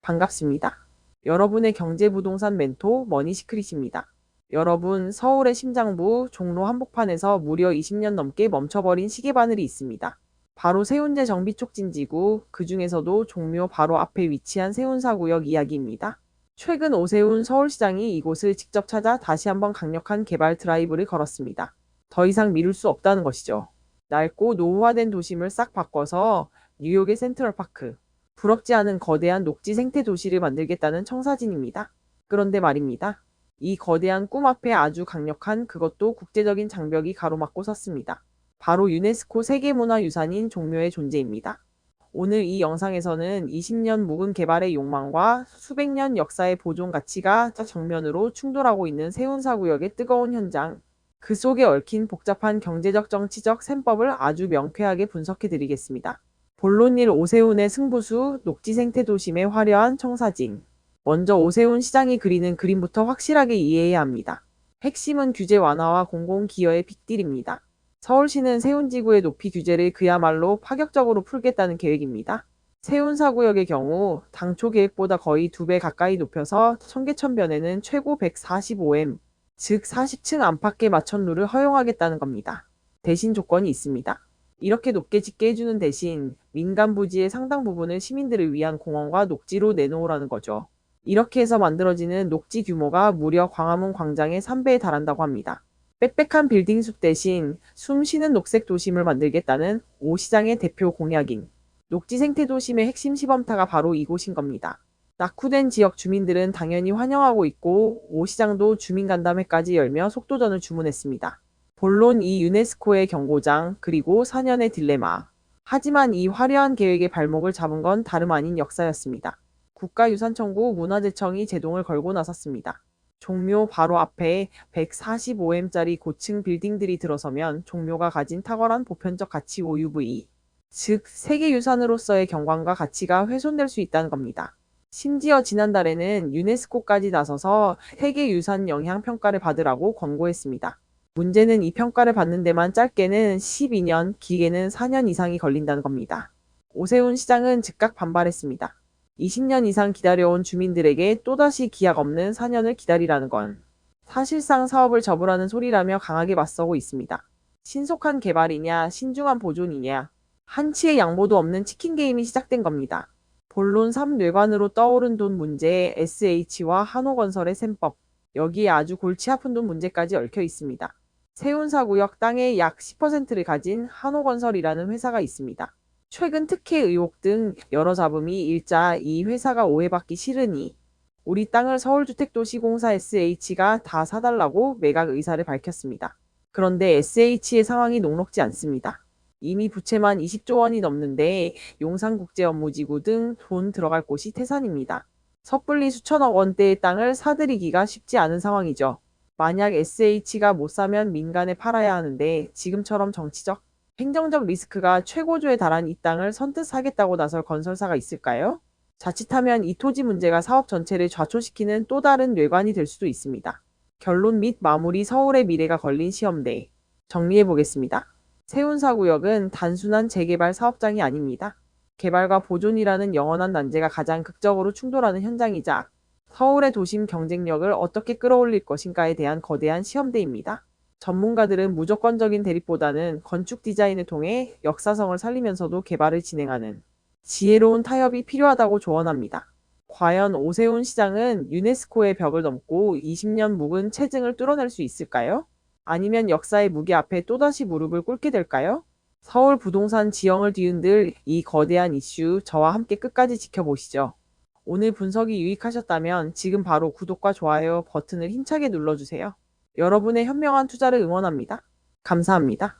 반갑습니다. 여러분의 경제부동산 멘토 머니시크릿입니다. 여러분, 서울의 심장부 종로 한복판에서 무려 20년 넘게 멈춰버린 시계바늘이 있습니다. 바로 세운제 정비 촉진지구, 그 중에서도 종묘 바로 앞에 위치한 세운사구역 이야기입니다. 최근 오세훈 서울시장이 이곳을 직접 찾아 다시 한번 강력한 개발 드라이브를 걸었습니다. 더 이상 미룰 수 없다는 것이죠. 낡고 노후화된 도심을 싹 바꿔서 뉴욕의 센트럴파크, 부럽지 않은 거대한 녹지 생태 도시를 만들겠다는 청사진입니다. 그런데 말입니다. 이 거대한 꿈 앞에 아주 강력한, 그것도 국제적인 장벽이 가로막고 섰습니다. 바로 유네스코 세계문화유산인 종묘의 존재입니다. 오늘 이 영상에서는 20년 묵은 개발의 욕망과 수백 년 역사의 보존 가치가 정면으로 충돌하고 있는 세운사구역의 뜨거운 현장, 그 속에 얽힌 복잡한 경제적 정치적 셈법을 아주 명쾌하게 분석해 드리겠습니다. 본론일 오세훈의 승부수, 녹지 생태 도심의 화려한 청사진. 먼저 오세훈 시장이 그리는 그림부터 확실하게 이해해야 합니다. 핵심은 규제 완화와 공공기여의 빅딜입니다. 서울시는 세운지구의 높이 규제를 그야말로 파격적으로 풀겠다는 계획입니다. 세운사구역의 경우 당초 계획보다 거의 2배 가까이 높여서 청계천변에는 최고 145m, 즉 40층 안팎의 마천루를 허용하겠다는 겁니다. 대신 조건이 있습니다. 이렇게 높게 짓게 해주는 대신 민간 부지의 상당 부분을 시민들을 위한 공원과 녹지로 내놓으라는 거죠. 이렇게 해서 만들어지는 녹지 규모가 무려 광화문 광장의 3배에 달한다고 합니다. 빽빽한 빌딩숲 대신 숨 쉬는 녹색 도심을 만들겠다는 오 시장의 대표 공약인 녹지 생태 도심의 핵심 시범타가 바로 이곳인 겁니다. 낙후된 지역 주민들은 당연히 환영하고 있고 오 시장도 주민간담회까지 열며 속도전을 주문했습니다. 본론 이 유네스코의 경고장, 그리고 4년의 딜레마. 하지만 이 화려한 계획의 발목을 잡은 건 다름 아닌 역사였습니다. 국가유산청구 문화재청이 제동을 걸고 나섰습니다. 종묘 바로 앞에 145m짜리 고층 빌딩들이 들어서면 종묘가 가진 탁월한 보편적 가치 OUV, 즉 세계유산으로서의 경관과 가치가 훼손될 수 있다는 겁니다. 심지어 지난달에는 유네스코까지 나서서 세계유산 영향평가를 받으라고 권고했습니다. 문제는 이 평가를 받는 데만 짧게는 12년, 길게는 4년 이상이 걸린다는 겁니다. 오세훈 시장은 즉각 반발했습니다. 20년 이상 기다려온 주민들에게 또다시 기약 없는 4년을 기다리라는 건 사실상 사업을 접으라는 소리라며 강하게 맞서고 있습니다. 신속한 개발이냐, 신중한 보존이냐, 한치의 양보도 없는 치킨 게임이 시작된 겁니다. 본론 3뇌관으로 떠오른 돈 문제, SH와 한호건설의 셈법, 여기에 아주 골치 아픈 돈 문제까지 얽혀 있습니다. 세운사구역 땅의 약 10%를 가진 한호건설이라는 회사가 있습니다. 최근 특혜 의혹 등 여러 잡음이 일자 이 회사가 오해받기 싫으니 우리 땅을 서울주택도시공사 SH가 다 사달라고 매각 의사를 밝혔습니다. 그런데 SH의 상황이 녹록지 않습니다. 이미 부채만 20조 원이 넘는데 용산국제업무지구 등 돈 들어갈 곳이 태산입니다. 섣불리 수천억 원대의 땅을 사들이기가 쉽지 않은 상황이죠. 만약 SH가 못 사면 민간에 팔아야 하는데 지금처럼 정치적, 행정적 리스크가 최고조에 달한 이 땅을 선뜻 사겠다고 나설 건설사가 있을까요? 자칫하면 이 토지 문제가 사업 전체를 좌초시키는 또 다른 뇌관이 될 수도 있습니다. 결론 및 마무리 서울의 미래가 걸린 시험대. 정리해보겠습니다. 세운사구역은 단순한 재개발 사업장이 아닙니다. 개발과 보존이라는 영원한 난제가 가장 극적으로 충돌하는 현장이자 서울의 도심 경쟁력을 어떻게 끌어올릴 것인가에 대한 거대한 시험대입니다. 전문가들은 무조건적인 대립보다는 건축 디자인을 통해 역사성을 살리면서도 개발을 진행하는 지혜로운 타협이 필요하다고 조언합니다. 과연 오세훈 시장은 유네스코의 벽을 넘고 20년 묵은 체증을 뚫어낼 수 있을까요? 아니면 역사의 무게 앞에 또다시 무릎을 꿇게 될까요? 서울 부동산 지형을 뒤흔들 이 거대한 이슈, 저와 함께 끝까지 지켜보시죠. 오늘 분석이 유익하셨다면 지금 바로 구독과 좋아요 버튼을 힘차게 눌러주세요. 여러분의 현명한 투자를 응원합니다. 감사합니다.